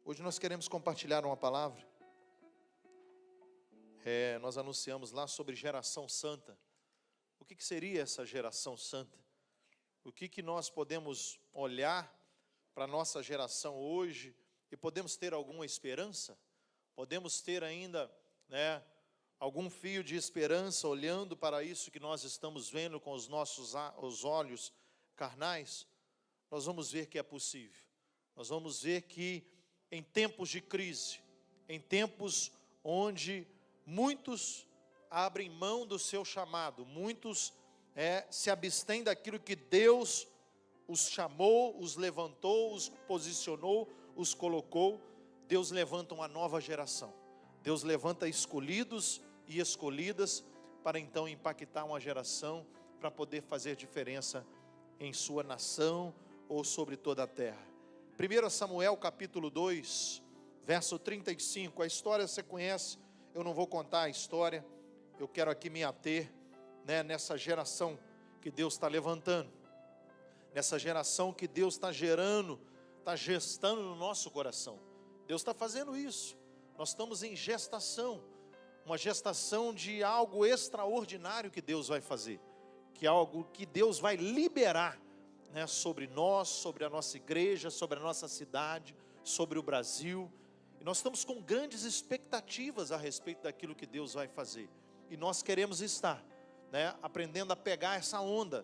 Hoje nós queremos compartilhar uma palavra. Nós anunciamos lá sobre geração santa. O que seria essa geração santa? O que nós podemos olhar para a nossa geração hoje e podemos ter alguma esperança? Podemos ter ainda, algum fio de esperança olhando para isso que nós estamos vendo com os nossos olhos carnais? Nós vamos ver que é possível. Nós vamos ver que em tempos de crise, em tempos onde muitos abrem mão do seu chamado, muitos se abstêm daquilo que Deus os chamou, os levantou, os posicionou, os colocou. Deus levanta uma nova geração. Deus levanta escolhidos e escolhidas para então impactar uma geração, para poder fazer diferença em sua nação ou sobre toda a terra. 1 Samuel capítulo 2, verso 35, a história você conhece, eu não vou contar a história, eu quero aqui me ater, nessa geração que Deus está levantando, nessa geração que Deus está gerando, está gestando no nosso coração. Deus está fazendo isso, nós estamos em gestação, uma gestação de algo extraordinário que Deus vai fazer, que é algo que Deus vai liberar, sobre nós, sobre a nossa igreja, sobre a nossa cidade, sobre o Brasil. E nós estamos com grandes expectativas a respeito daquilo que Deus vai fazer. E nós queremos estar, aprendendo a pegar essa onda.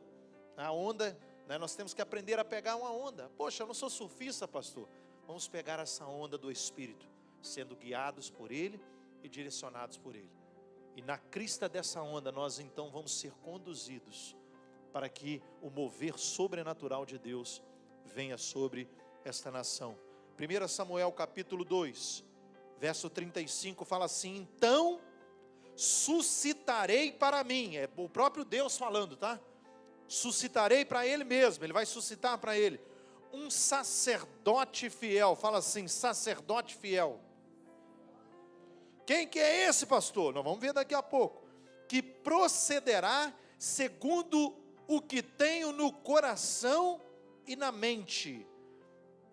A onda, nós temos que aprender a pegar uma onda. Poxa, eu não sou surfista, pastor. Vamos pegar essa onda do Espírito, sendo guiados por Ele e direcionados por Ele. E na crista dessa onda, nós então vamos ser conduzidos para que o mover sobrenatural de Deus venha sobre esta nação. 1 Samuel capítulo 2, verso 35 fala assim: então suscitarei para mim, é o próprio Deus falando, tá? Suscitarei para Ele mesmo, Ele vai suscitar para Ele um sacerdote fiel. Fala assim, sacerdote fiel. Quem que é esse, pastor? Nós vamos ver daqui a pouco. Que procederá segundo o que tenho no coração e na mente.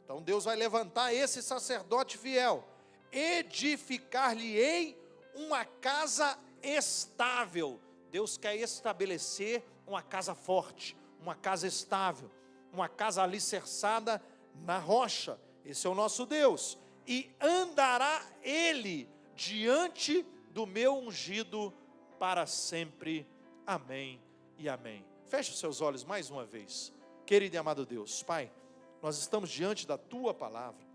Então Deus vai levantar esse sacerdote fiel. Edificar-lhe-ei uma casa estável. Deus quer estabelecer uma casa forte, uma casa estável, uma casa alicerçada na rocha. Esse é o nosso Deus. E andará Ele diante do meu ungido para sempre. Amém e amém. Feche os seus olhos mais uma vez. Querido e amado Deus, Pai, nós estamos diante da Tua palavra.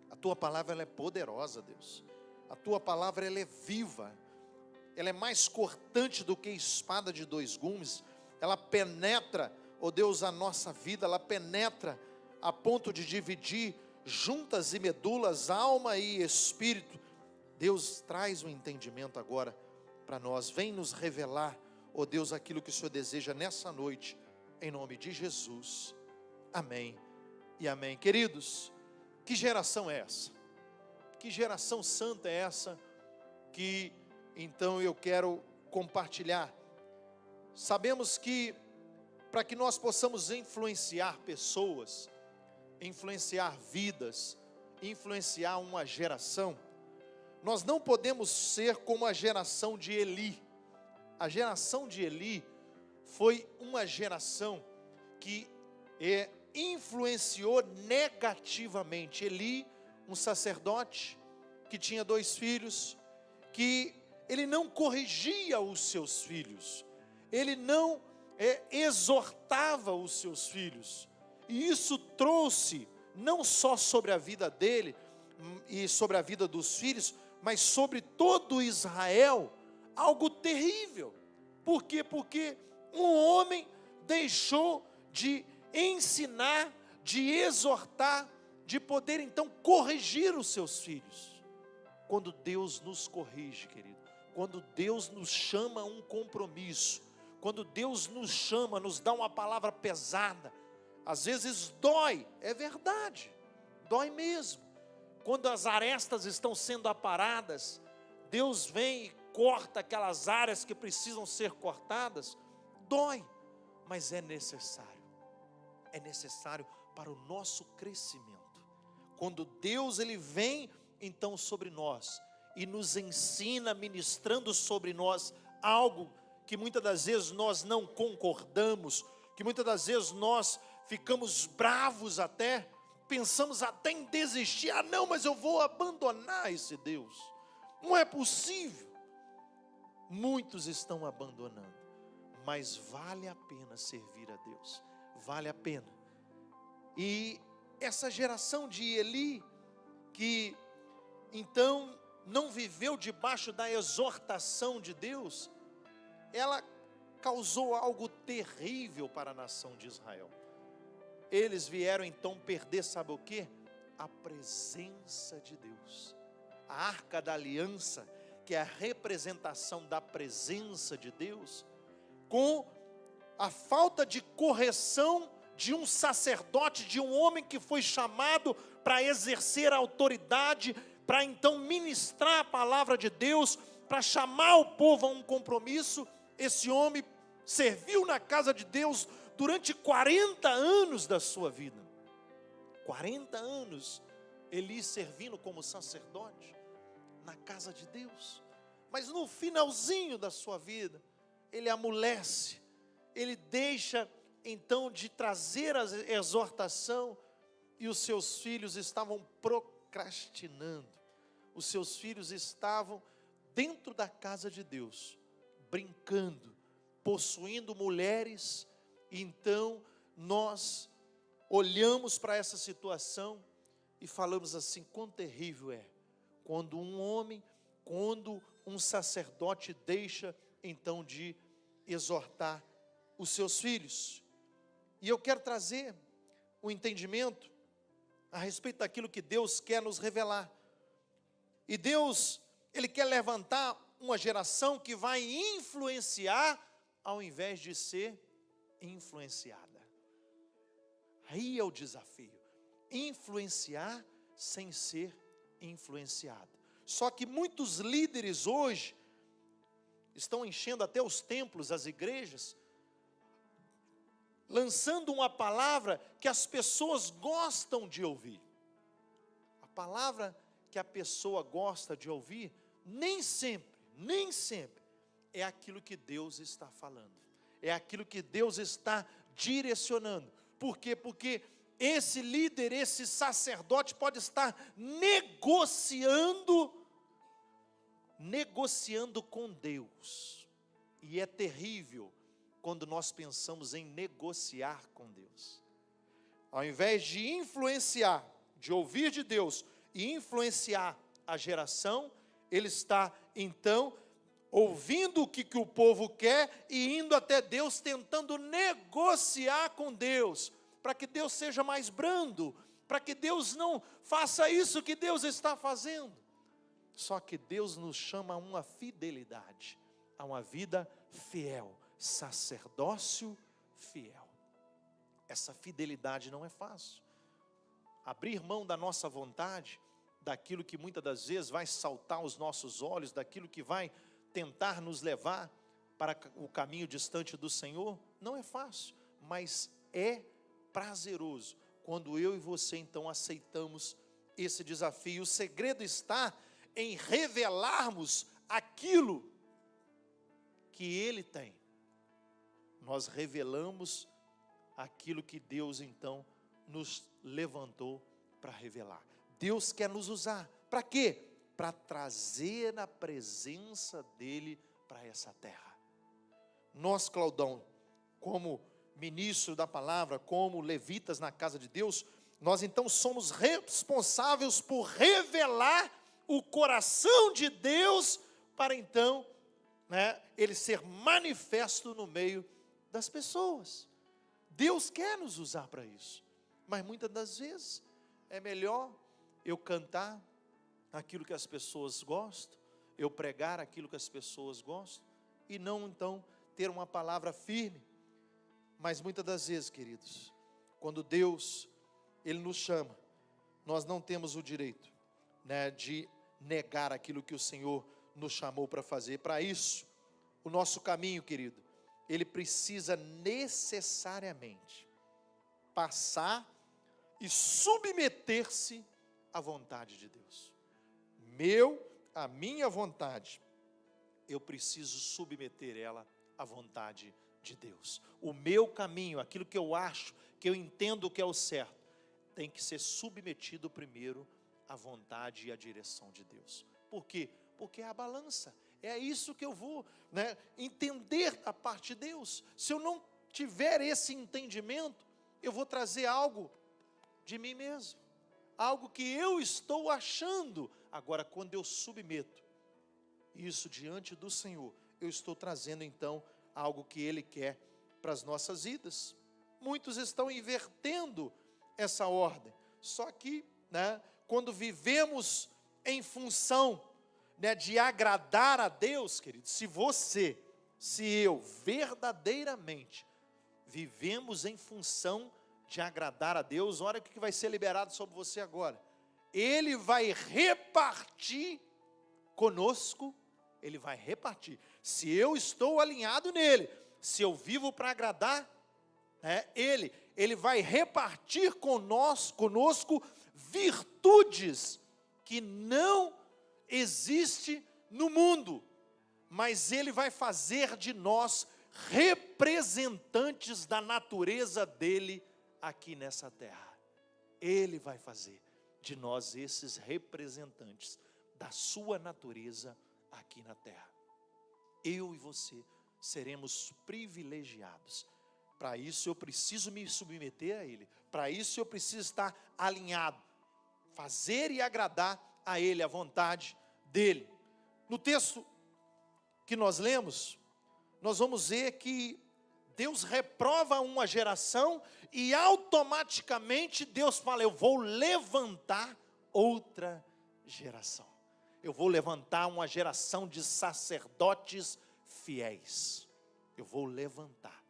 A Tua palavra ela é poderosa, Deus. A Tua palavra ela é viva. Ela é mais cortante do que espada de dois gumes. Ela penetra, ó Deus, a nossa vida. Ela penetra a ponto de dividir juntas e medulas, alma e espírito. Deus, traz o entendimento agora para nós. Vem nos revelar, ó Deus, aquilo que o Senhor deseja nessa noite, em nome de Jesus, amém e amém. Queridos, que geração é essa? Que geração santa é essa, que então eu quero compartilhar? Sabemos que, para que nós possamos influenciar pessoas, influenciar vidas, influenciar uma geração, nós não podemos ser como a geração de Eli. A geração de Eli foi uma geração que influenciou negativamente. Eli, um sacerdote que tinha 2 filhos, que ele não corrigia os seus filhos, ele não exortava os seus filhos, e isso trouxe não só sobre a vida dele e sobre a vida dos filhos, mas sobre todo Israel, algo terrível. Por quê? Porque um homem deixou de ensinar, de exortar, de poder então corrigir os seus filhos. Quando Deus nos corrige, querido, quando Deus nos chama a um compromisso, quando Deus nos chama, nos dá uma palavra pesada, às vezes dói, é verdade, dói mesmo. Quando as arestas estão sendo aparadas, Deus vem e corta aquelas áreas que precisam ser cortadas, dói, mas é necessário para o nosso crescimento. Quando Deus ele vem então sobre nós e nos ensina, ministrando sobre nós algo que muitas das vezes nós não concordamos, que muitas das vezes nós ficamos bravos até, pensamos até em desistir. Ah não, mas eu vou abandonar esse Deus, não é possível. Muitos estão abandonando, mas vale a pena servir a Deus, vale a pena. E essa geração de Eli, que então não viveu debaixo da exortação de Deus, ela causou algo terrível para a nação de Israel. Eles vieram então perder, sabe o quê? A presença de Deus. A arca da aliança, que é a representação da presença de Deus, com a falta de correção de um sacerdote, de um homem que foi chamado para exercer a autoridade, para então ministrar a palavra de Deus, para chamar o povo a um compromisso. Esse homem serviu na casa de Deus durante 40 anos da sua vida. 40 anos, Eli servindo como sacerdote na casa de Deus. Mas no finalzinho da sua vida, ele amolece, ele deixa então de trazer a exortação, e os seus filhos estavam procrastinando. Os seus filhos estavam dentro da casa de Deus, brincando, possuindo mulheres. Então nós olhamos para essa situação e falamos assim: quão terrível é quando um homem, quando um sacerdote deixa então de exortar os seus filhos. E eu quero trazer o entendimento a respeito daquilo que Deus quer nos revelar. E Deus, Ele quer levantar uma geração que vai influenciar ao invés de ser influenciada. Aí é o desafio: influenciar sem ser influenciado. Só que muitos líderes hoje estão enchendo até os templos, as igrejas, lançando uma palavra que as pessoas gostam de ouvir. A palavra que a pessoa gosta de ouvir, nem sempre é aquilo que Deus está falando, é aquilo que Deus está direcionando. Por quê? Porque esse líder, esse sacerdote pode estar negociando com Deus. E é terrível quando nós pensamos em negociar com Deus. Ao invés de influenciar, de ouvir de Deus e influenciar a geração, ele está então ouvindo o que o povo quer e indo até Deus, tentando negociar com Deus, para que Deus seja mais brando, para que Deus não faça isso que Deus está fazendo. Só que Deus nos chama a uma fidelidade, a uma vida fiel, sacerdócio fiel. Essa fidelidade não é fácil. Abrir mão da nossa vontade, daquilo que muitas das vezes vai saltar aos nossos olhos, daquilo que vai tentar nos levar para o caminho distante do Senhor, não é fácil, mas é prazeroso quando eu e você então aceitamos esse desafio. O segredo está em revelarmos aquilo que Ele tem. Nós revelamos aquilo que Deus então nos levantou para revelar. Deus quer nos usar, para quê? Para trazer a presença dEle para essa terra. Nós, Claudão, como ministro da palavra, como levitas na casa de Deus, nós então somos responsáveis por revelar o coração de Deus, para então, Ele ser manifesto no meio das pessoas. Deus quer nos usar para isso, mas muitas das vezes é melhor eu cantar aquilo que as pessoas gostam, eu pregar aquilo que as pessoas gostam, e não então ter uma palavra firme. Mas muitas das vezes, queridos, quando Deus, Ele nos chama, nós não temos o direito, de negar aquilo que o Senhor nos chamou para fazer. Para isso, o nosso caminho, querido, ele precisa necessariamente passar e submeter-se a vontade de Deus. A minha vontade, eu preciso submeter ela à vontade de Deus. O meu caminho, aquilo que eu acho, que eu entendo que é o certo, tem que ser submetido primeiro à vontade e à direção de Deus. Por quê? Porque é a balança. É isso que eu vou, entender da parte de Deus. Se eu não tiver esse entendimento, eu vou trazer algo de mim mesmo, algo que eu estou achando. Agora, quando eu submeto isso diante do Senhor, eu estou trazendo então algo que Ele quer para as nossas vidas. Muitos estão invertendo essa ordem, só que, quando vivemos em função, de agradar a Deus, querido, se eu verdadeiramente vivemos em função de agradar a Deus, olha o que vai ser liberado sobre você agora. Ele vai repartir conosco, Ele vai repartir. Se eu estou alinhado nele, se eu vivo para agradar Ele vai repartir conosco virtudes que não existe no mundo, mas Ele vai fazer de nós representantes da natureza dEle aqui nessa terra. Ele vai fazer de nós esses representantes da sua natureza aqui na terra. Eu e você seremos privilegiados. Para isso eu preciso me submeter a Ele. Para isso eu preciso estar alinhado, fazer e agradar a Ele, a vontade dEle. No texto que nós lemos, nós vamos ver que Deus reprova uma geração e automaticamente Deus fala: eu vou levantar outra geração. Eu vou levantar uma geração de sacerdotes fiéis. Eu vou levantar.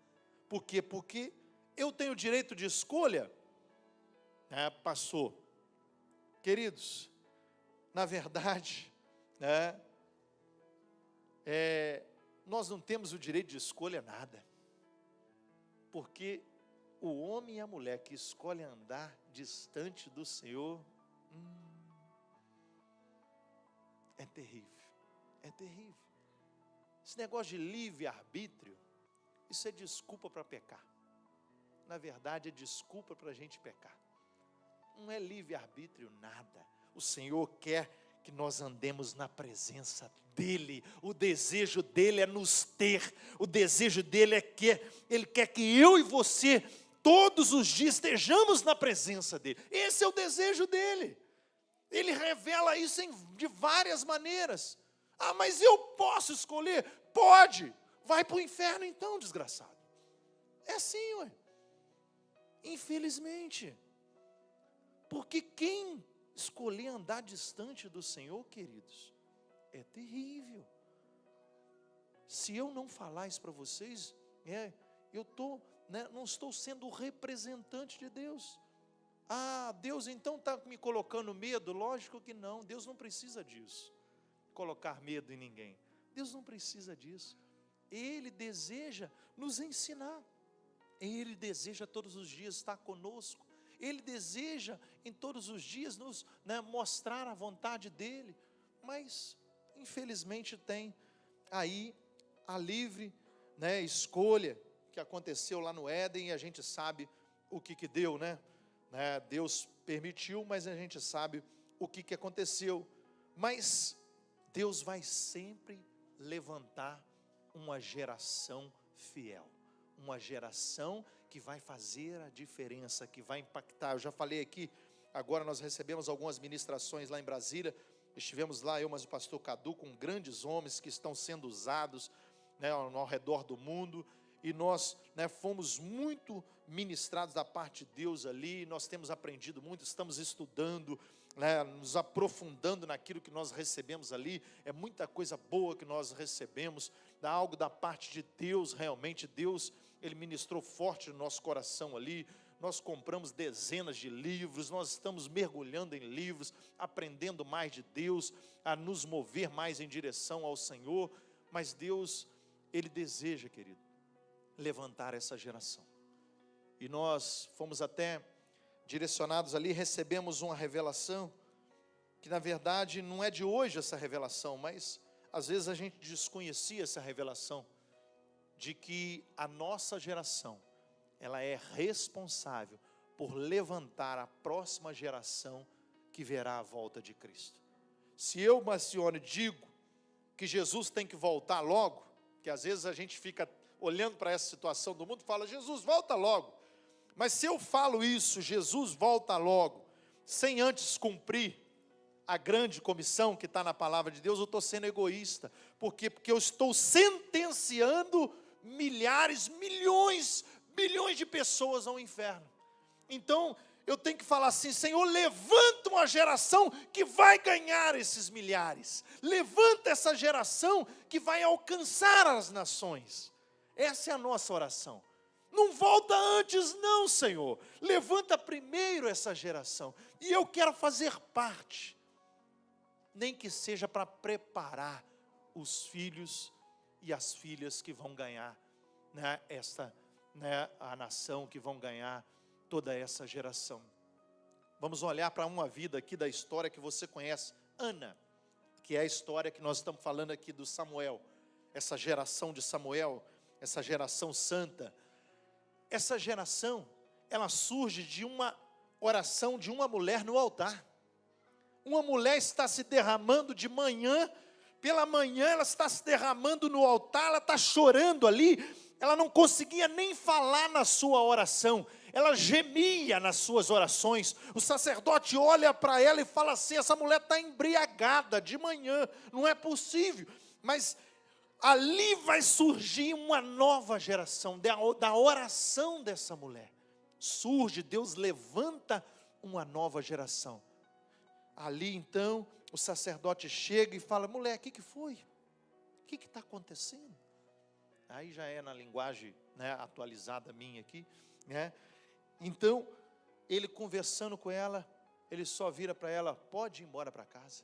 Por quê? Porque eu tenho direito de escolha, pastor. Queridos, na verdade, nós não temos o direito de escolha nada. Porque o homem e a mulher que escolhem andar distante do Senhor, é terrível, é terrível. Esse negócio de livre-arbítrio, isso é desculpa para pecar. Na verdade, é desculpa para a gente pecar. Não é livre-arbítrio nada. O Senhor quer que nós andemos na presença dEle. O desejo dEle é nos ter. O desejo dEle é que Ele quer que eu e você, todos os dias, estejamos na presença dEle. Esse é o desejo dEle. Ele revela isso de várias maneiras. Ah, mas eu posso escolher? Pode. Vai para o inferno então, desgraçado. É assim, ué. Infelizmente. Porque quem escolher andar distante do Senhor, queridos, é terrível. Se eu não falar isso para vocês, eu não estou sendo o representante de Deus. Ah, Deus então está me colocando medo? Lógico que não, Deus não precisa disso, colocar medo em ninguém. Deus não precisa disso. Ele deseja nos ensinar, Ele deseja todos os dias estar conosco, Ele deseja em todos os dias nos mostrar a vontade dEle, mas infelizmente tem aí a livre escolha que aconteceu lá no Éden, e a gente sabe o que deu, Deus permitiu, mas a gente sabe o que aconteceu. Mas Deus vai sempre levantar uma geração fiel, uma geração que vai fazer a diferença, que vai impactar. Eu já falei aqui, agora nós recebemos algumas ministrações lá em Brasília, estivemos lá, eu, mas o pastor Cadu, com grandes homens que estão sendo usados ao redor do mundo, e nós fomos muito ministrados da parte de Deus ali. Nós temos aprendido muito, estamos estudando, nos aprofundando naquilo que nós recebemos ali. É muita coisa boa que nós recebemos, algo da parte de Deus. Realmente Deus, Ele ministrou forte no nosso coração ali. Nós compramos dezenas de livros, nós estamos mergulhando em livros, aprendendo mais de Deus, a nos mover mais em direção ao Senhor. Mas Deus, Ele deseja, querido, levantar essa geração. E nós fomos até direcionados ali, recebemos uma revelação que na verdade não é de hoje essa revelação, mas às vezes a gente desconhecia essa revelação, de que a nossa geração, ela é responsável por levantar a próxima geração que verá a volta de Cristo. Se eu, Marcione, digo que Jesus tem que voltar logo, que às vezes a gente fica olhando para essa situação do mundo e fala, Jesus, volta logo. Mas se eu falo isso, Jesus volta logo, sem antes cumprir a grande comissão que está na palavra de Deus, eu estou sendo egoísta. Por quê? Porque eu estou sentenciando milhares, milhões, bilhões de pessoas ao inferno. Então, eu tenho que falar assim, Senhor, levanta uma geração que vai ganhar esses milhares. Levanta essa geração que vai alcançar as nações. Essa é a nossa oração. Não volta antes não, Senhor. Levanta primeiro essa geração. E eu quero fazer parte. Nem que seja para preparar os filhos e as filhas que vão ganhar, né, a nação, que vão ganhar toda essa geração. Vamos olhar para uma vida aqui da história que você conhece, Ana, que é a história que nós estamos falando aqui do Samuel, essa geração de Samuel, essa geração santa. Essa geração, ela surge de uma oração de uma mulher no altar. Uma mulher está se derramando de manhã, pela manhã ela está se derramando no altar, ela está chorando ali, ela não conseguia nem falar na sua oração, ela gemia nas suas orações. O sacerdote olha para ela e fala assim, essa mulher está embriagada de manhã, não é possível. Mas ali vai surgir uma nova geração, da oração dessa mulher. Surge, Deus levanta uma nova geração. Ali então, o sacerdote chega e fala, mulher, o que foi? O que está acontecendo? Aí já é na linguagem, né, atualizada minha aqui, né? Então, ele conversando com ela, ele só vira para ela, pode ir embora para casa,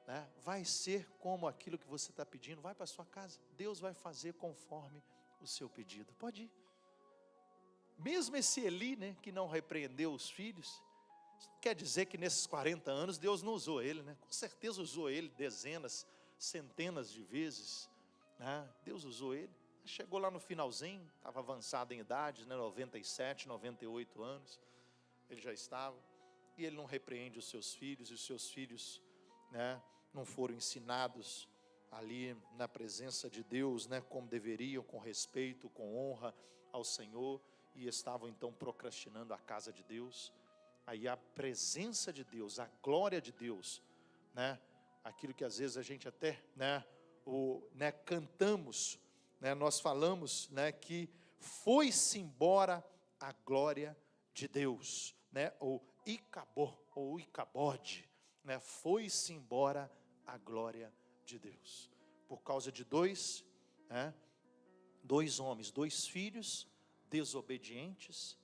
né? Vai ser como aquilo que você está pedindo, vai para a sua casa, Deus vai fazer conforme o seu pedido, pode ir. Mesmo esse Eli, né, que não repreendeu os filhos, quer dizer que nesses 40 anos Deus não usou ele, né? Com certeza usou ele dezenas, centenas de vezes, né? Deus usou ele. Chegou lá no finalzinho, estava avançado em idade, né? 97, 98 anos, ele já estava, e ele não repreende os seus filhos, e os seus filhos, né, não foram ensinados ali na presença de Deus, né, como deveriam, com respeito, com honra ao Senhor, e estavam então procrastinando a casa de Deus. Aí a presença de Deus, a glória de Deus, né, aquilo que às vezes a gente até, cantamos, né, nós falamos, né, que foi-se embora a glória de Deus, né, ou Icabode, né, foi-se embora a glória de Deus, por causa de dois homens, dois filhos desobedientes,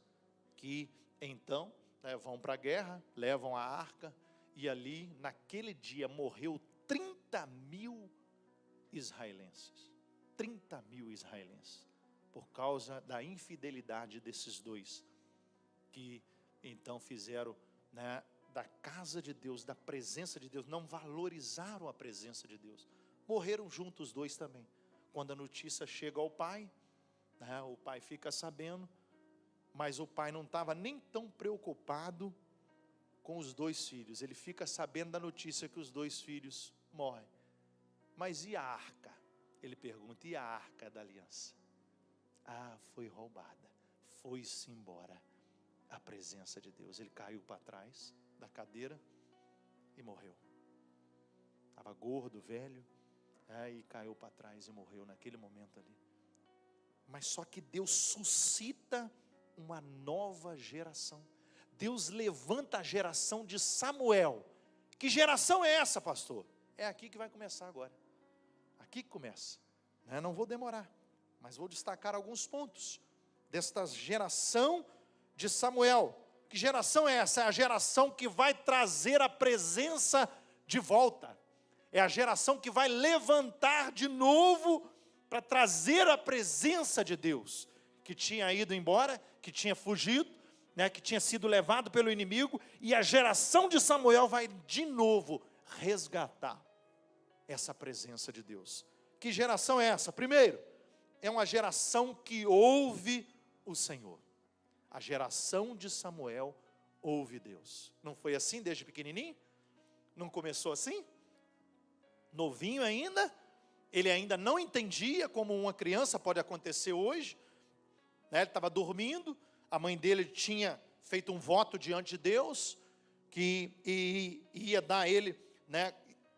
que então, né, vão para a guerra, levam a arca, e ali naquele dia morreu 30.000 israelenses, 30.000 israelenses, por causa da infidelidade desses dois, que então fizeram, né, da casa de Deus, da presença de Deus, não valorizaram a presença de Deus, morreram juntos os dois também. Quando a notícia chega ao pai, né, o pai fica sabendo, mas o pai não estava nem tão preocupado com os dois filhos, ele fica sabendo da notícia que os dois filhos morrem. Mas e a arca? Ele pergunta, e a arca da aliança? Ah, foi roubada, foi-se embora a presença de Deus. Ele caiu para trás da cadeira e morreu. Estava gordo, velho, e caiu para trás e morreu naquele momento ali. Mas só que Deus suscita uma nova geração. Deus levanta a geração de Samuel. Que geração é essa, pastor? É aqui que vai começar agora. Aqui que começa, né? Não vou demorar, mas vou destacar alguns pontos desta geração de Samuel. Que geração é essa? É a geração que vai trazer a presença de volta. É a geração que vai levantar de novo para trazer a presença de Deus, que tinha ido embora, que tinha fugido, né, que tinha sido levado pelo inimigo, e a geração de Samuel vai de novo resgatar essa presença de Deus. Que geração é essa? Primeiro, é uma geração que ouve o Senhor. A geração de Samuel ouve Deus. Não foi assim desde pequenininho? Não começou assim? Novinho ainda? Ele ainda não entendia como uma criança pode acontecer hoje, né? Ele estava dormindo, a mãe dele tinha feito um voto diante de Deus, que ia dar a ele, né?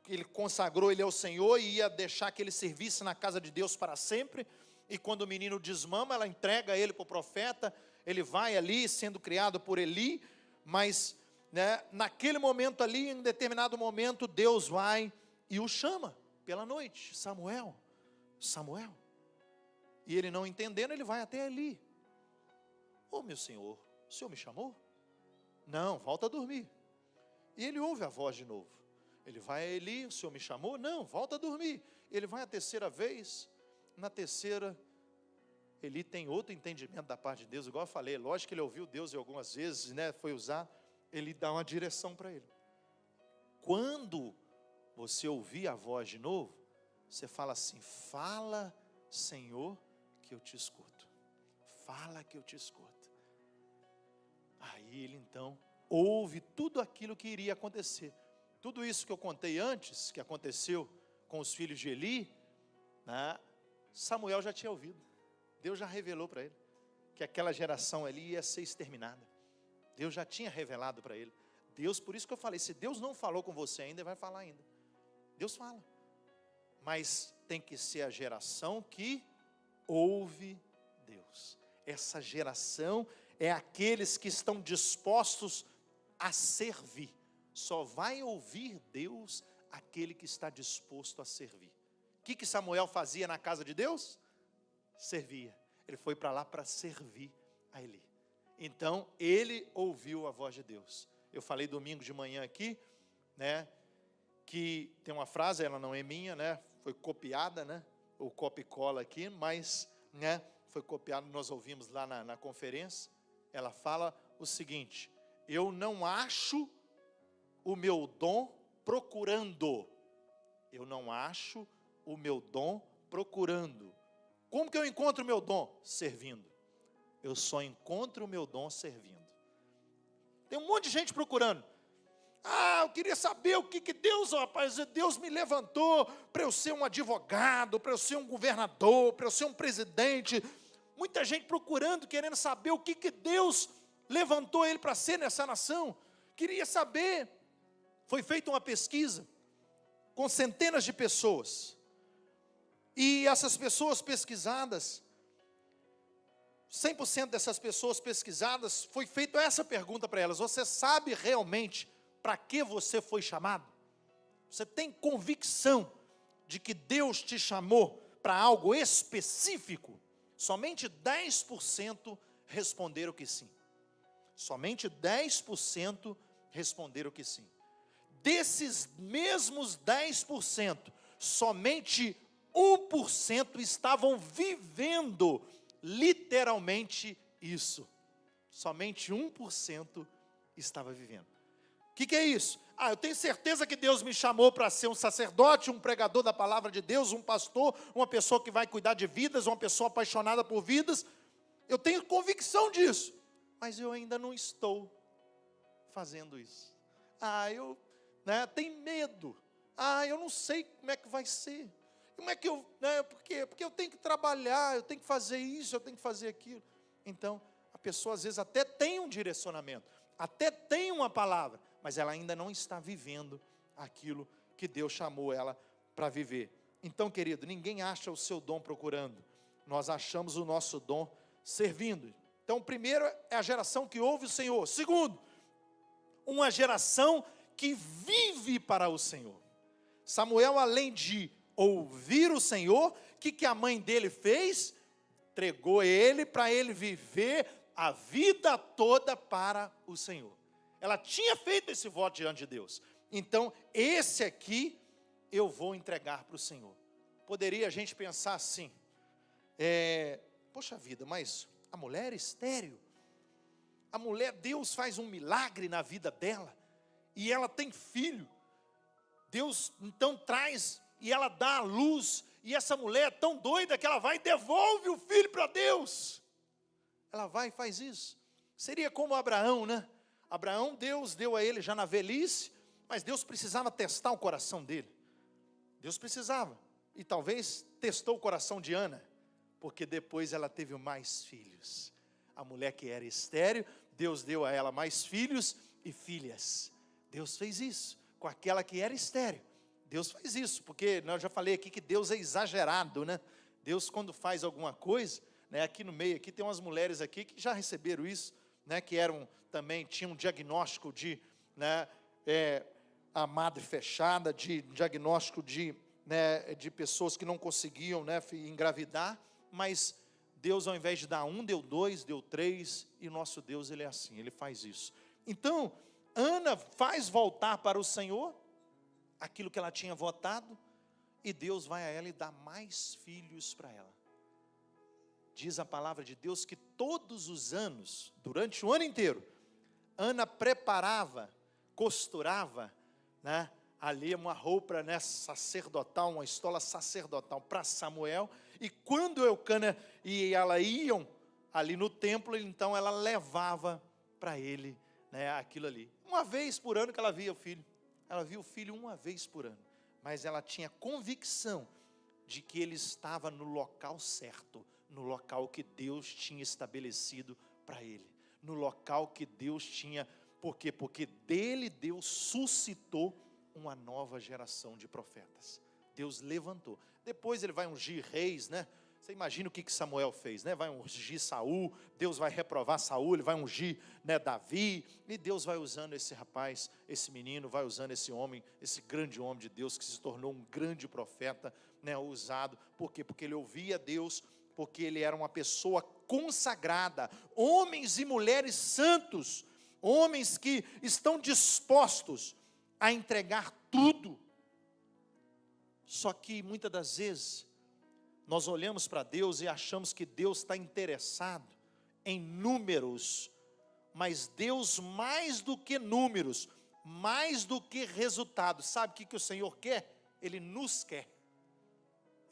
Ele consagrou ele ao Senhor e ia deixar que ele servisse na casa de Deus para sempre. E quando o menino desmama, ela entrega ele para o profeta, ele vai ali sendo criado por Eli, mas, né, naquele momento ali, em determinado momento, Deus vai e o chama pela noite: Samuel, Samuel. E ele não entendendo, ele vai até Eli: ô meu senhor, o senhor me chamou? Não, volta a dormir. E ele ouve a voz de novo. Ele vai a Eli: o senhor me chamou? Não, volta a dormir. Ele vai a terceira vez. Na terceira, Eli tem outro entendimento da parte de Deus, igual eu falei. Lógico que ele ouviu Deus algumas vezes, né, foi usar. Ele dá uma direção para ele. Quando você ouvir a voz de novo, você fala assim: fala, Senhor, que eu te escuto. Fala que eu te escuto. Aí ele então ouve tudo aquilo que iria acontecer. Tudo isso que eu contei antes, que aconteceu com os filhos de Eli, né, Samuel já tinha ouvido. Deus já revelou para ele que aquela geração ali ia ser exterminada. Deus já tinha revelado para ele. Deus, por isso que eu falei, se Deus não falou com você ainda, vai falar ainda. Deus fala. Mas tem que ser a geração que ouve Deus. Essa geração é aqueles que estão dispostos a servir. Só vai ouvir Deus aquele que está disposto a servir. O que Samuel fazia na casa de Deus? Servia. Ele foi para lá para servir a Eli. Então, ele ouviu a voz de Deus. Eu falei domingo de manhã aqui, né, que tem uma frase, ela não é minha, né, foi copiada, né, ou copia e cola aqui, mas, né, foi copiado, nós ouvimos lá na conferência. Ela fala o seguinte: eu não acho o meu dom procurando. Eu não acho o meu dom procurando. Como que eu encontro o meu dom? Servindo. Eu só encontro o meu dom servindo. Tem um monte de gente procurando. Ah, eu queria saber o que Deus, rapaz, Deus me levantou para eu ser um advogado, para eu ser um governador, para eu ser um presidente. Muita gente procurando, querendo saber o que Deus levantou ele para ser nessa nação. Queria saber. Foi feita uma pesquisa com centenas de pessoas. E essas pessoas pesquisadas, 100% dessas pessoas pesquisadas, foi feita essa pergunta para elas: você sabe realmente para que você foi chamado? Você tem convicção de que Deus te chamou para algo específico? Somente 10% responderam que sim. Somente 10% responderam que sim. Desses mesmos 10%, somente 1% estavam vivendo literalmente isso. Somente 1% estava vivendo. O que é isso? Ah, eu tenho certeza que Deus me chamou para ser um sacerdote, um pregador da palavra de Deus, um pastor, uma pessoa que vai cuidar de vidas, uma pessoa apaixonada por vidas. Eu tenho convicção disso, mas eu ainda não estou fazendo isso. Ah, eu tenho medo. Ah, eu não sei como é que vai ser. Como é que eu, porque eu tenho que trabalhar, eu tenho que fazer isso, eu tenho que fazer aquilo. Então, a pessoa às vezes até tem um direcionamento, até tem uma palavra, mas ela ainda não está vivendo aquilo que Deus chamou ela para viver. Então, querido, ninguém acha o seu dom procurando. Nós achamos o nosso dom servindo. Então, primeiro é a geração que ouve o Senhor. Segundo, uma geração que vive para o Senhor. Samuel, além de ouvir o Senhor, o que a mãe dele fez? Entregou ele para ele viver a vida toda para o Senhor. Ela tinha feito esse voto diante de Deus. Então, esse aqui eu vou entregar para o Senhor. Poderia a gente pensar assim: poxa vida, mas a mulher é estéril. A mulher, Deus faz um milagre na vida dela, e ela tem filho. Deus então traz e ela dá a luz, e essa mulher é tão doida que ela vai e devolve o filho para Deus. Ela vai e faz isso. Seria como Abraão, né? Abraão, Deus deu a ele já na velhice, mas Deus precisava testar o coração dele. Deus precisava, e talvez testou o coração de Ana, porque depois ela teve mais filhos. A mulher que era estéril, Deus deu a ela mais filhos e filhas. Deus fez isso com aquela que era estéril. Deus faz isso, porque eu já falei aqui que Deus é exagerado, né? Deus, quando faz alguma coisa, né, aqui no meio, aqui tem umas mulheres aqui que já receberam isso, né, que também tinham um diagnóstico de, né, a madre fechada, de diagnóstico de pessoas que não conseguiam, né, engravidar, mas Deus, ao invés de dar um, deu dois, deu três, e nosso Deus, Ele é assim, Ele faz isso. Então, Ana faz voltar para o Senhor aquilo que ela tinha votado, e Deus vai a ela e dá mais filhos para ela. Diz a palavra de Deus que todos os anos, durante o ano inteiro, Ana preparava, costurava, né, ali uma roupa, né, sacerdotal, uma estola sacerdotal para Samuel, e quando Eucana e ela iam ali no templo, então ela levava para ele, né, aquilo ali. Uma vez por ano que ela via o filho. Ela via o filho uma vez por ano, mas ela tinha convicção de que ele estava no local certo, no local que Deus tinha estabelecido para ele, no local que Deus tinha, por quê? Porque dele Deus suscitou uma nova geração de profetas. Deus levantou. Depois ele vai ungir reis, né? Você imagina o que Samuel fez, né? Vai ungir Saul, Deus vai reprovar Saul, ele vai ungir, né, Davi, e Deus vai usando esse rapaz, esse menino, vai usando esse homem, esse grande homem de Deus, que se tornou um grande profeta, né, usado. Por quê? Porque ele ouvia Deus, porque ele era uma pessoa consagrada, homens e mulheres santos, homens que estão dispostos a entregar tudo. Só que muitas das vezes nós olhamos para Deus e achamos que Deus está interessado em números, mas Deus, mais do que números, mais do que resultados, sabe o que o Senhor quer? Ele nos quer.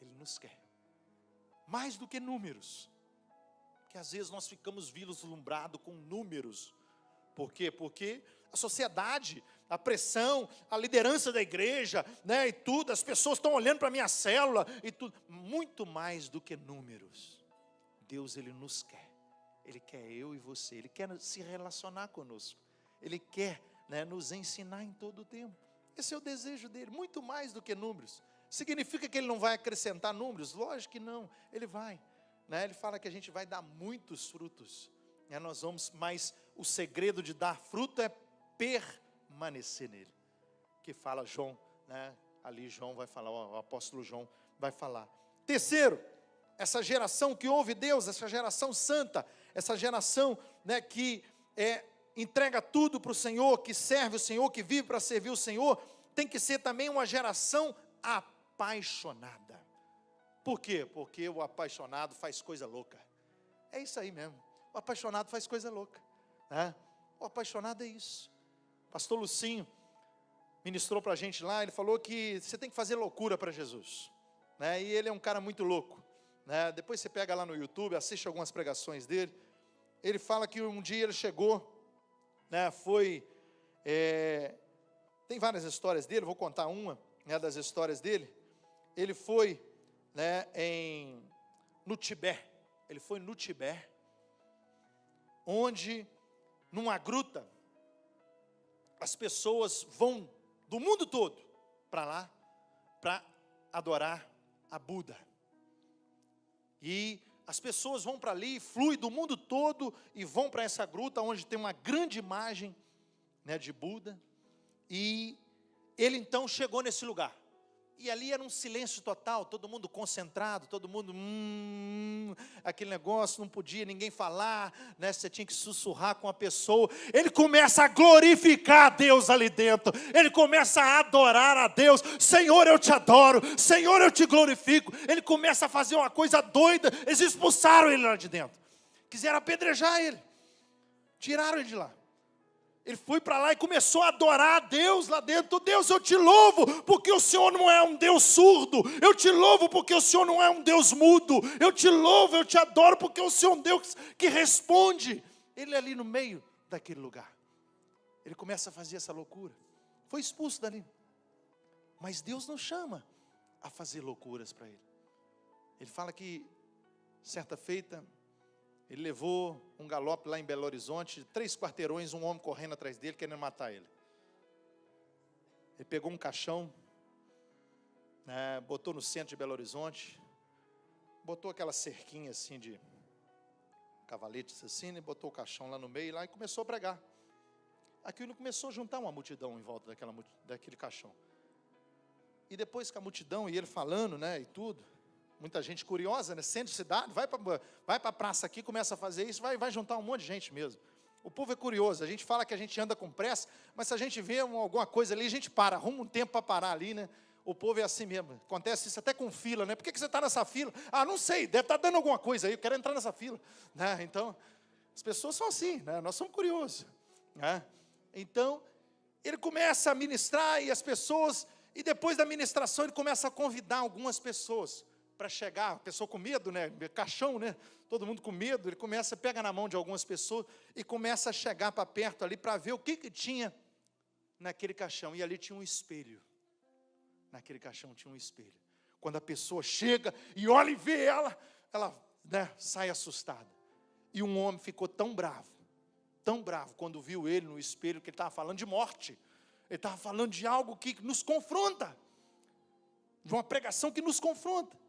Ele nos quer. Mais do que números. Porque às vezes nós ficamos vislumbrados com números. Por quê? Porque a sociedade, a pressão, a liderança da igreja, né, e tudo, as pessoas estão olhando para a minha célula, e tudo, muito mais do que números. Deus, Ele nos quer, Ele quer eu e você, Ele quer se relacionar conosco, Ele quer, né, nos ensinar em todo o tempo. Esse é o desejo dEle, muito mais do que números. Significa que Ele não vai acrescentar números? Lógico que não, Ele vai, né? Ele fala que a gente vai dar muitos frutos, né? Nós vamos, mas o segredo de dar fruto é permanecer nele, que fala João, né? Ali João vai falar, o apóstolo João vai falar. Terceiro, essa geração que ouve Deus, essa geração santa, essa geração, né, que entrega tudo para o Senhor, que serve o Senhor, que vive para servir o Senhor, tem que ser também uma geração apaixonada. Por quê? Porque o apaixonado faz coisa louca. É isso aí mesmo, o apaixonado faz coisa louca, né? O apaixonado é isso. Pastor Lucinho ministrou para a gente lá, ele falou que você tem que fazer loucura para Jesus, né? E ele é um cara muito louco, né? Depois você pega lá no YouTube, assiste algumas pregações dele. Ele fala que um dia ele chegou, né, tem várias histórias dele, vou contar uma, né, das histórias dele. Ele foi, né, no Tibete, ele foi no Tibete, onde, numa gruta, as pessoas vão do mundo todo para lá, para adorar a Buda. E as pessoas vão para ali, fluem do mundo todo e vão para essa gruta onde tem uma grande imagem, né, de Buda. E ele então chegou nesse lugar. E ali era um silêncio total, todo mundo concentrado, todo mundo, aquele negócio, não podia ninguém falar, né? Você tinha que sussurrar com a pessoa. Ele começa a glorificar a Deus ali dentro, ele começa a adorar a Deus. Senhor, eu te adoro, Senhor, eu te glorifico. Ele começa a fazer uma coisa doida. Eles expulsaram ele lá de dentro, quiseram apedrejar ele, tiraram ele de lá. Ele foi para lá e começou a adorar a Deus lá dentro. Deus, eu te louvo porque o Senhor não é um Deus surdo. Eu te louvo porque o Senhor não é um Deus mudo. Eu te louvo, eu te adoro porque o Senhor é um Deus que responde. Ele ali no meio daquele lugar. Ele começa a fazer essa loucura. Foi expulso dali. Mas Deus não chama a fazer loucuras para ele. Ele fala que, certa feita, ele levou um galope lá em Belo Horizonte, 3 quarteirões, um homem correndo atrás dele, querendo matar ele. Ele pegou um caixão, né, botou no centro de Belo Horizonte, botou aquela cerquinha assim de cavaletes assim, né, botou o caixão lá no meio lá, e começou a pregar. Aquilo começou a juntar uma multidão em volta daquele caixão. E depois que a multidão, e ele falando, né, e tudo, muita gente curiosa, né? Centro de cidade, vai para a praça aqui, começa a fazer isso, vai juntar um monte de gente mesmo. O povo é curioso, a gente fala que a gente anda com pressa, mas se a gente vê alguma coisa ali, a gente para, arruma um tempo para parar ali, né? O povo é assim mesmo, acontece isso até com fila, né? Por que você está nessa fila? Ah, não sei, deve estar dando alguma coisa aí, eu quero entrar nessa fila, né? Então, as pessoas são assim, né? Nós somos curiosos, né? Então, ele começa a ministrar e as pessoas, e depois da ministração ele começa a convidar algumas pessoas para chegar, a pessoa com medo, né, caixão, né, todo mundo com medo, ele começa, pega na mão de algumas pessoas e começa a chegar para perto ali para ver o que tinha naquele caixão, e ali tinha um espelho, naquele caixão tinha um espelho. Quando a pessoa chega e olha e vê ela, né, sai assustada, e um homem ficou tão bravo, quando viu ele no espelho, que ele estava falando de morte, ele estava falando de algo que nos confronta, de uma pregação que nos confronta.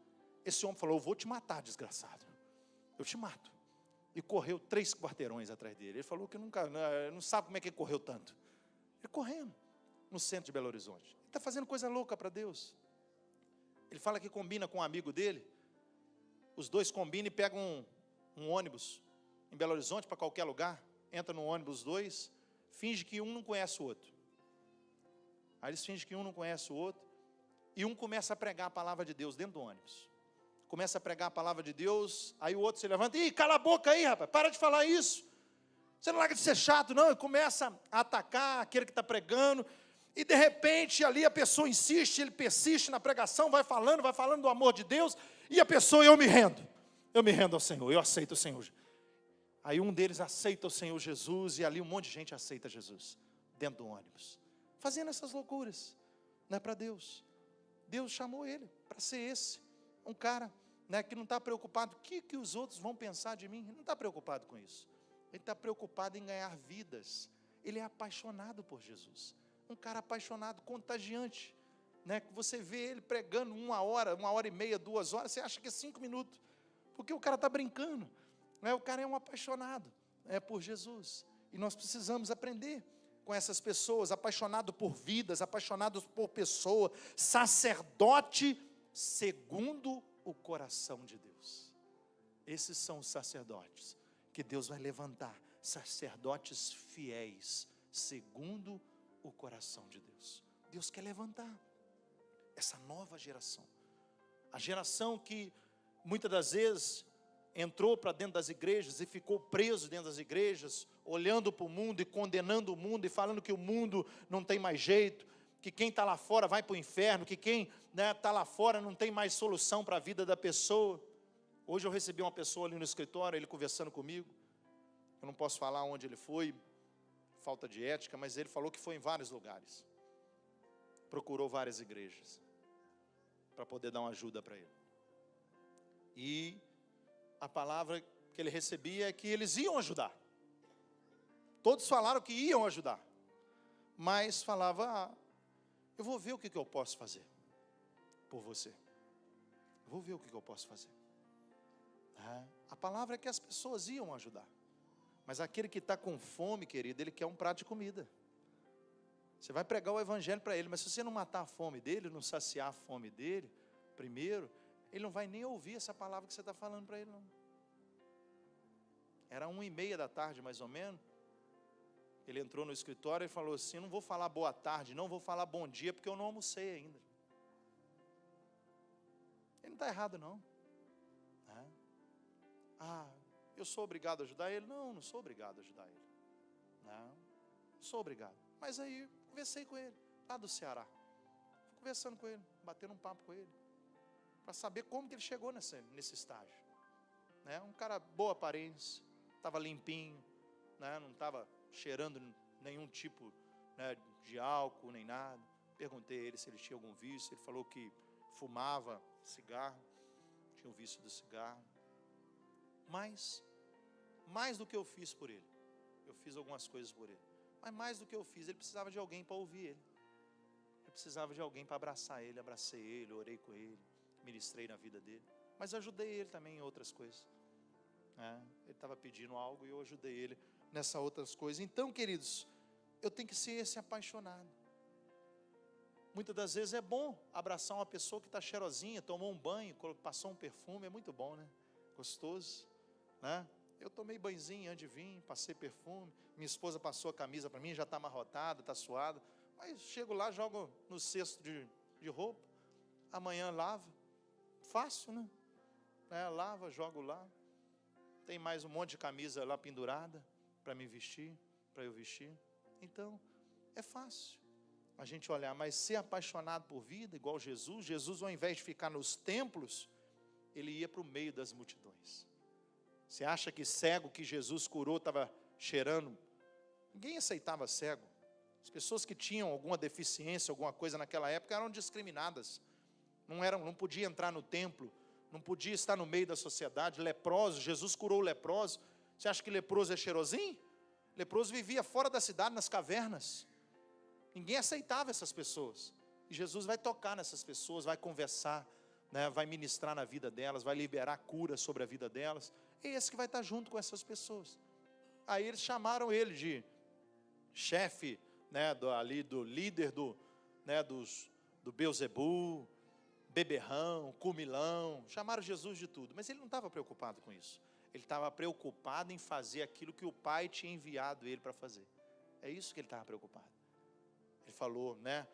Esse homem falou, eu vou te matar, desgraçado, eu te mato. E correu 3 quarteirões atrás dele. Ele falou que nunca, não sabe como é que ele correu tanto. Ele correndo, no centro de Belo Horizonte. Ele está fazendo coisa louca para Deus. Ele fala que combina com um amigo dele, os dois combinam e pegam um ônibus em Belo Horizonte, para qualquer lugar, entra no ônibus os dois, finge que um não conhece o outro. Aí eles fingem que um não conhece o outro, e um começa a pregar a palavra de Deus dentro do ônibus. Começa a pregar a palavra de Deus, aí o outro se levanta, ih, cala a boca aí, rapaz, para de falar isso. Você não larga de ser chato, não. E começa a atacar aquele que está pregando, e de repente ali a pessoa insiste, ele persiste na pregação, vai falando do amor de Deus, e a pessoa, eu me rendo ao Senhor, eu aceito o Senhor. Aí um deles aceita o Senhor Jesus, e ali um monte de gente aceita Jesus, dentro do ônibus, fazendo essas loucuras, não é para Deus. Deus chamou ele para ser esse, um cara, né, que não está preocupado, o que os outros vão pensar de mim, ele não está preocupado com isso, ele está preocupado em ganhar vidas, ele é apaixonado por Jesus, um cara apaixonado, contagiante, né, que você vê ele pregando 1 hora, 1h30, 2 horas, você acha que é 5 minutos, porque o cara está brincando, né, o cara é um apaixonado, por Jesus, e nós precisamos aprender com essas pessoas, apaixonado por vidas, apaixonados por pessoa, sacerdote segundo o coração de Deus. Esses são os sacerdotes que Deus vai levantar, sacerdotes fiéis, segundo o coração de Deus. Deus quer levantar essa nova geração, a geração que muitas das vezes entrou para dentro das igrejas e ficou preso dentro das igrejas, olhando para o mundo e condenando o mundo e falando que o mundo não tem mais jeito, que quem está lá fora vai para o inferno, que quem está lá fora não tem mais solução para a vida da pessoa. Hoje eu recebi uma pessoa ali no escritório, ele conversando comigo, eu não posso falar onde ele foi, falta de ética, mas ele falou que foi em vários lugares, procurou várias igrejas, para poder dar uma ajuda para ele, e a palavra que ele recebia é que eles iam ajudar, todos falaram que iam ajudar, mas falava, eu vou ver o que eu posso fazer por você, eu vou ver o que eu posso fazer. A palavra é que as pessoas iam ajudar, mas aquele que está com fome, querido, ele quer um prato de comida. Você vai pregar o evangelho para ele, mas se você não matar a fome dele, não saciar a fome dele primeiro, ele não vai nem ouvir essa palavra que você está falando para ele, não. Era 1h30 da tarde, mais ou menos. Ele entrou no escritório e falou assim, não vou falar boa tarde, não vou falar bom dia, porque eu não almocei ainda. Ele não está errado, não. Eu sou obrigado a ajudar ele? Não, não sou obrigado a ajudar ele. Não, sou obrigado. Mas aí, conversei com ele, lá do Ceará. Fui conversando com ele, batendo um papo com ele, para saber como que ele chegou nesse estágio. Né? Um cara boa aparência, estava limpinho, né? Não estava cheirando nenhum tipo, né, de álcool, nem nada. Perguntei a ele se ele tinha algum vício. Ele falou que fumava cigarro, tinha o vício do cigarro. Mas, mais do que eu fiz por ele, eu fiz algumas coisas por ele, mas mais do que eu fiz, ele precisava de alguém para ouvir ele. Ele precisava de alguém para abraçar ele. Abracei ele, orei com ele, ministrei na vida dele, mas ajudei ele também em outras coisas. Ele estava pedindo algo e eu ajudei ele nessas outras coisas. Então, queridos, eu tenho que ser esse apaixonado. Muitas das vezes é bom abraçar uma pessoa que está cheirosinha, tomou um banho, passou um perfume, é muito bom, né? Gostoso, né? Eu tomei banhozinho antes de vir, passei perfume, minha esposa passou a camisa para mim, já está amarrotada, está suada, mas chego lá, jogo no cesto de roupa, amanhã lava, fácil, né? Lava, jogo lá, tem mais um monte de camisa lá pendurada, para me vestir, para eu vestir, então, é fácil a gente olhar, mas ser apaixonado por vida, igual Jesus ao invés de ficar nos templos, ele ia para o meio das multidões. Você acha que cego que Jesus curou estava cheirando? Ninguém aceitava cego. As pessoas que tinham alguma deficiência, alguma coisa naquela época eram discriminadas. Não podia entrar no templo, não podia estar no meio da sociedade. Leproso, Jesus curou o leproso. Você acha que leproso é cheirosinho? Leproso vivia fora da cidade, nas cavernas. Ninguém aceitava essas pessoas. E Jesus vai tocar nessas pessoas, vai conversar, né, vai ministrar na vida delas, vai liberar cura sobre a vida delas. É esse que vai estar junto com essas pessoas. Aí eles chamaram ele de chefe, né, do líder do Beelzebul, beberrão, comilão. Chamaram Jesus de tudo, mas ele não estava preocupado com isso. Ele estava preocupado em fazer aquilo que o Pai tinha enviado ele para fazer. É isso que ele estava preocupado. Ele falou, né?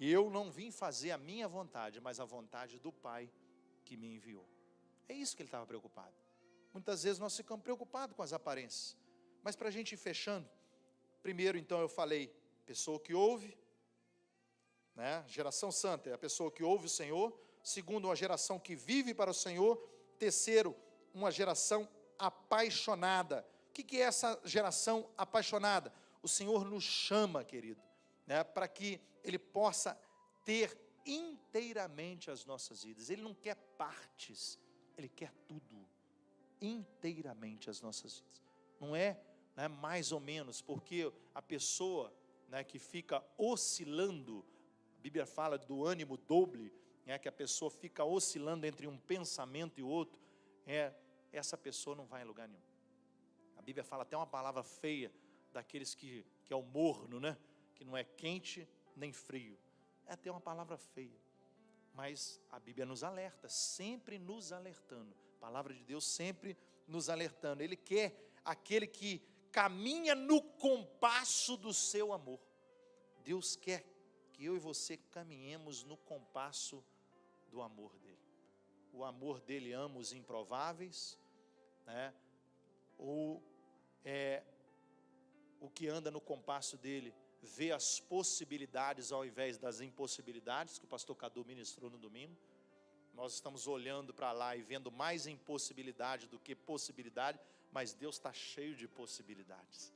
Eu não vim fazer a minha vontade, mas a vontade do Pai que me enviou. É isso que ele estava preocupado. Muitas vezes nós ficamos preocupados com as aparências. Mas para a gente ir fechando, primeiro então eu falei, pessoa que ouve, né? Geração santa é a pessoa que ouve o Senhor. Segundo, uma geração que vive para o Senhor. Terceiro, uma geração apaixonada. O que é essa geração apaixonada? O Senhor nos chama, querido, né, para que Ele possa ter inteiramente as nossas vidas. Ele não quer partes, Ele quer tudo, inteiramente as nossas vidas. Não é, né, mais ou menos, porque a pessoa, né, que fica oscilando, a Bíblia fala do ânimo doble, né, que a pessoa fica oscilando entre um pensamento e outro, essa pessoa não vai em lugar nenhum. A Bíblia fala até uma palavra feia, daqueles que é o morno, né? Que não é quente nem frio. É até uma palavra feia. Mas a Bíblia nos alerta, sempre nos alertando. A palavra de Deus sempre nos alertando. Ele quer aquele que caminha no compasso do seu amor. Deus quer que eu e você caminhemos no compasso do amor dele. O amor dele ama os improváveis, né? O que anda no compasso dele vê as possibilidades ao invés das impossibilidades, que o pastor Cadu ministrou no domingo. Nós estamos olhando para lá e vendo mais impossibilidade do que possibilidade, mas Deus está cheio de possibilidades.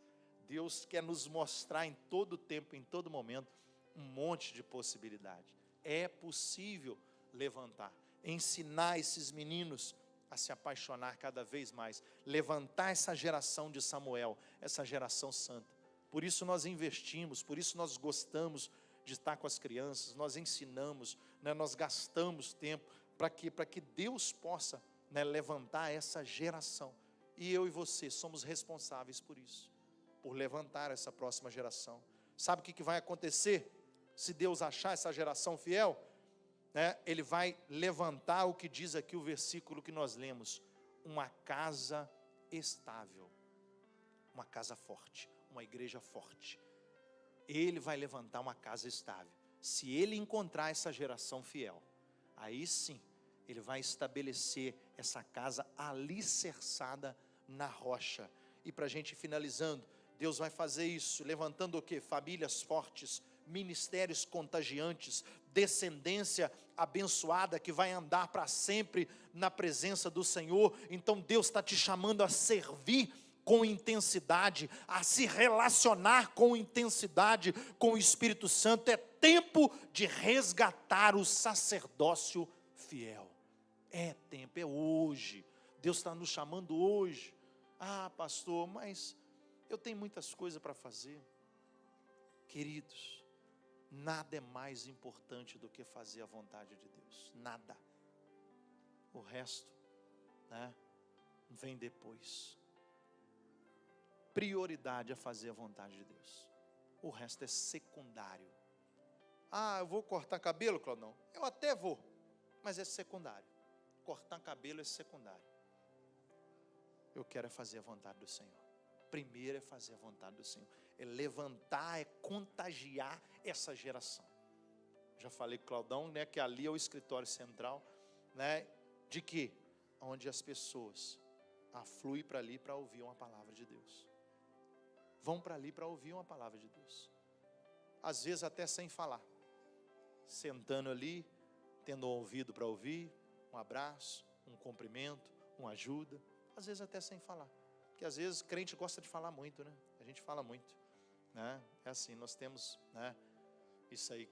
Deus quer nos mostrar em todo tempo, em todo momento, um monte de possibilidade. É possível levantar, ensinar esses meninos a se apaixonar cada vez mais, levantar essa geração de Samuel, essa geração santa. Por isso nós investimos, por isso nós gostamos de estar com as crianças, nós ensinamos, né, nós gastamos tempo para que Deus possa, né, levantar essa geração. E eu e você somos responsáveis por isso, por levantar essa próxima geração. Sabe o que vai acontecer se Deus achar essa geração fiel? Ele vai levantar o que diz aqui o versículo que nós lemos, uma casa estável, uma casa forte, uma igreja forte. Ele vai levantar uma casa estável. Se ele encontrar essa geração fiel, aí sim, ele vai estabelecer essa casa alicerçada na rocha. E para a gente finalizando, Deus vai fazer isso, levantando o quê? Famílias fortes, ministérios contagiantes, descendência abençoada que vai andar para sempre na presença do Senhor. Então Deus está te chamando a servir com intensidade, a se relacionar com intensidade com o Espírito Santo. É tempo de resgatar o sacerdócio fiel. É tempo, é hoje. Deus está nos chamando hoje. Ah, pastor, mas eu tenho muitas coisas para fazer. Queridos, nada é mais importante do que fazer a vontade de Deus. Nada. O resto, né, vem depois. Prioridade é fazer a vontade de Deus. O resto é secundário. Ah, eu vou cortar cabelo, Claudão? Eu até vou, mas é secundário. Cortar cabelo é secundário. Eu quero é fazer a vontade do Senhor. Primeiro é fazer a vontade do Senhor. É levantar, é contagiar essa geração. Já falei com o Claudão, né, que ali é o escritório central, né, de que? Onde as pessoas afluem para ali para ouvir uma palavra de Deus. Vão para ali para ouvir uma palavra de Deus. Às vezes até sem falar. Sentando ali, tendo um ouvido para ouvir, um abraço, um cumprimento, uma ajuda. Às vezes até sem falar. Porque às vezes crente gosta de falar muito, né? A gente fala muito, né? É assim, nós temos, né, isso aí.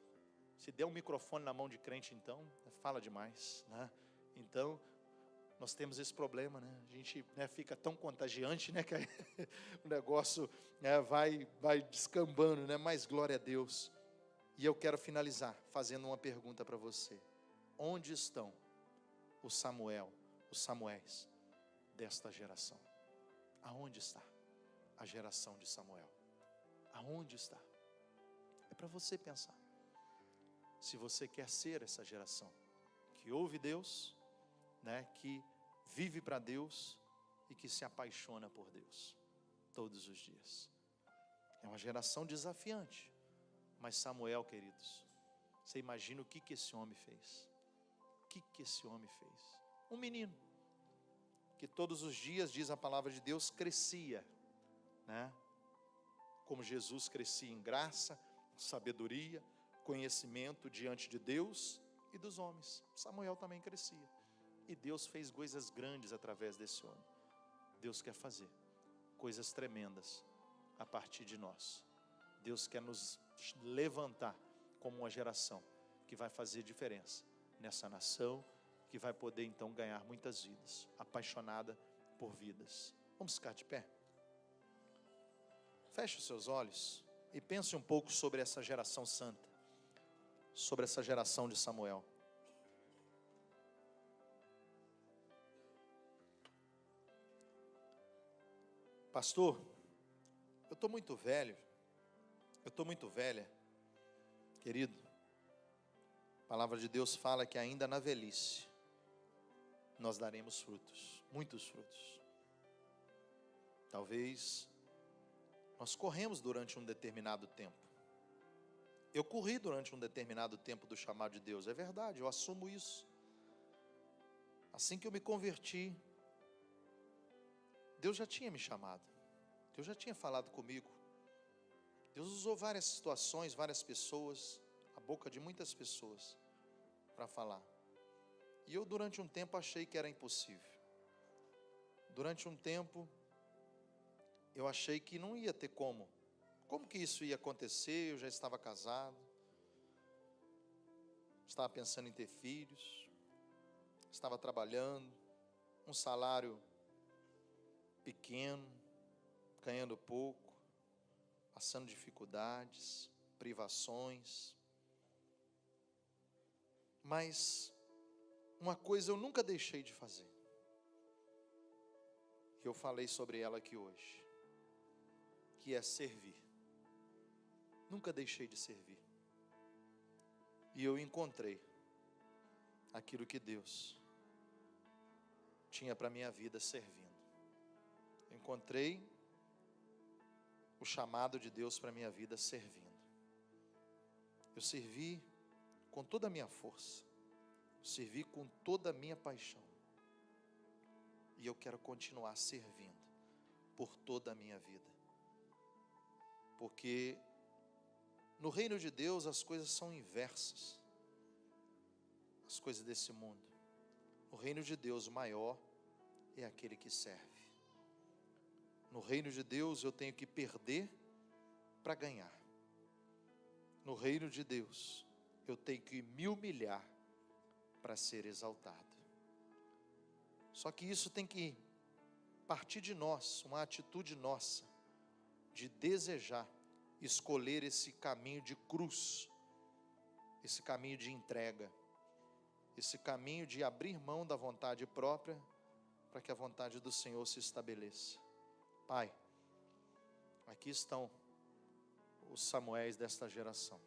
Se der um microfone na mão de crente, então, fala demais, né? Então, nós temos esse problema, né? A gente, né, fica tão contagiante, né, que aí, o negócio, né, vai descambando, né? Mas glória a Deus. E eu quero finalizar fazendo uma pergunta para você. Onde estão os Samuéis desta geração? Aonde está a geração de Samuel? Aonde está? É para você pensar. Se você quer ser essa geração que ouve Deus, né, que vive para Deus e que se apaixona por Deus todos os dias. É uma geração desafiante. Mas Samuel, queridos, você imagina o que esse homem fez? O que esse homem fez? Um menino que todos os dias, diz a palavra de Deus, crescia, né? Como Jesus crescia em graça, sabedoria, conhecimento diante de Deus e dos homens. Samuel também crescia. E Deus fez coisas grandes através desse homem. Deus quer fazer coisas tremendas a partir de nós. Deus quer nos levantar como uma geração que vai fazer diferença nessa nação, que vai poder então ganhar muitas vidas, apaixonada por vidas. Vamos ficar de pé? Feche os seus olhos e pense um pouco sobre essa geração santa, sobre essa geração de Samuel. Pastor, eu estou muito velho, eu estou muito velha, querido. A palavra de Deus fala que ainda na velhice nós daremos frutos, muitos frutos. Talvez nós corremos durante um determinado tempo. Eu corri durante um determinado tempo do chamado de Deus, é verdade, eu assumo isso. Assim que eu me converti, Deus já tinha me chamado, Deus já tinha falado comigo. Deus usou várias situações, várias pessoas, a boca de muitas pessoas para falar. E eu durante um tempo achei que era impossível. Durante um tempo eu achei que não ia ter como. Como que isso ia acontecer? Eu já estava casado, estava pensando em ter filhos, estava trabalhando, um salário pequeno, ganhando pouco, passando dificuldades, privações. Mas uma coisa eu nunca deixei de fazer, que eu falei sobre ela aqui hoje, que é servir. Nunca deixei de servir. E eu encontrei aquilo que Deus tinha para a minha vida servindo. Encontrei o chamado de Deus para a minha vida servindo. Eu servi com toda a minha força. Eu servi com toda a minha paixão. E eu quero continuar servindo por toda a minha vida. Porque no reino de Deus as coisas são inversas, as coisas desse mundo. No reino de Deus o maior é aquele que serve. No reino de Deus eu tenho que perder para ganhar. No reino de Deus eu tenho que me humilhar para ser exaltado. Só que isso tem que partir de nós, uma atitude nossa, de desejar escolher esse caminho de cruz, esse caminho de entrega, esse caminho de abrir mão da vontade própria, para que a vontade do Senhor se estabeleça. Pai, aqui estão os Samuéis desta geração.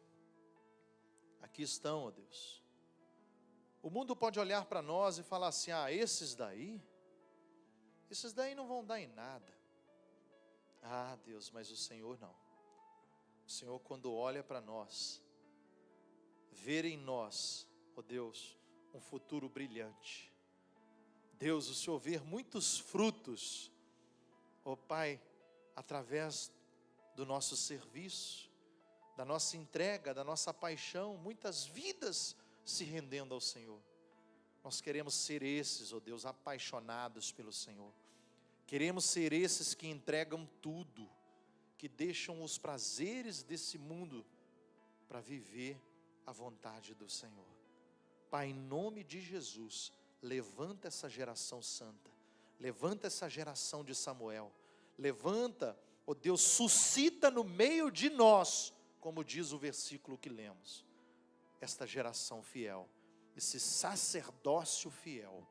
Aqui estão, ó Deus. O mundo pode olhar para nós e falar assim: ah, esses daí não vão dar em nada. Ah, Deus, mas o Senhor não. O Senhor, quando olha para nós, vê em nós, ó Deus, um futuro brilhante. Deus, o Senhor vê muitos frutos, ó Pai, através do nosso serviço, da nossa entrega, da nossa paixão, muitas vidas se rendendo ao Senhor. Nós queremos ser esses, ó Deus, apaixonados pelo Senhor. Queremos ser esses que entregam tudo, que deixam os prazeres desse mundo para viver a vontade do Senhor. Pai, em nome de Jesus, levanta essa geração santa, levanta essa geração de Samuel, levanta, ó Deus, suscita no meio de nós, como diz o versículo que lemos, esta geração fiel, esse sacerdócio fiel,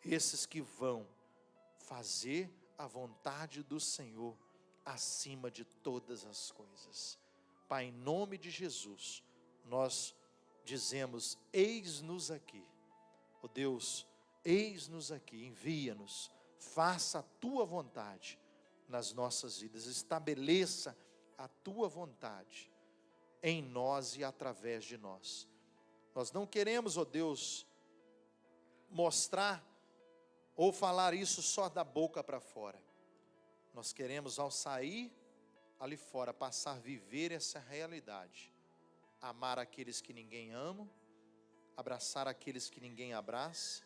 esses que vão fazer a vontade do Senhor acima de todas as coisas. Pai, em nome de Jesus, nós dizemos: eis-nos aqui, ó Deus, eis-nos aqui, envia-nos, faça a tua vontade nas nossas vidas, estabeleça a tua vontade em nós e através de nós. Nós não queremos, ó Deus, mostrar ou falar isso só da boca para fora. Nós queremos, ao sair ali fora, passar a viver essa realidade. Amar aqueles que ninguém ama, abraçar aqueles que ninguém abraça,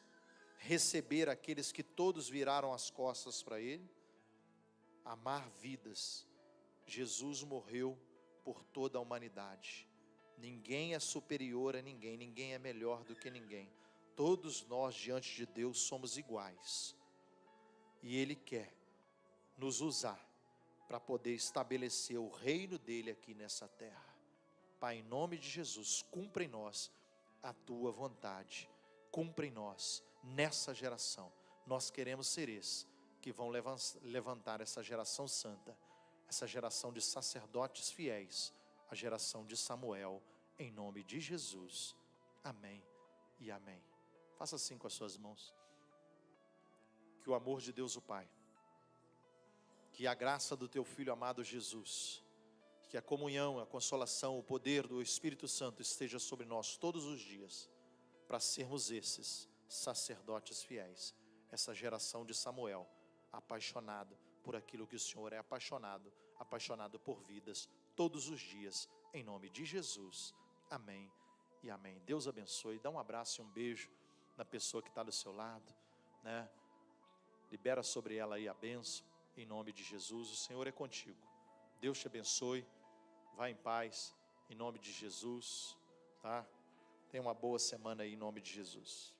receber aqueles que todos viraram as costas para Ele, amar vidas. Jesus morreu por toda a humanidade. Ninguém é superior a ninguém, ninguém é melhor do que ninguém. Todos nós diante de Deus somos iguais. E Ele quer nos usar para poder estabelecer o reino dEle aqui nessa terra. Pai, em nome de Jesus, cumpra em nós a tua vontade. Cumpra em nós, nessa geração. Nós queremos ser esses que vão levantar essa geração santa, essa geração de sacerdotes fiéis, a geração de Samuel, em nome de Jesus. Amém e amém. Faça assim com as suas mãos. Que o amor de Deus o Pai, que a graça do teu Filho amado Jesus, que a comunhão, a consolação, o poder do Espírito Santo esteja sobre nós todos os dias, para sermos esses sacerdotes fiéis, essa geração de Samuel, apaixonado por aquilo que o Senhor é apaixonado, apaixonado por vidas todos os dias, em nome de Jesus. Amém e amém. Deus abençoe. Dá um abraço e um beijo na pessoa que está do seu lado, né? Libera sobre ela aí a bênção, em nome de Jesus. O Senhor é contigo. Deus te abençoe. Vá em paz, em nome de Jesus, tá? Tenha uma boa semana aí, em nome de Jesus.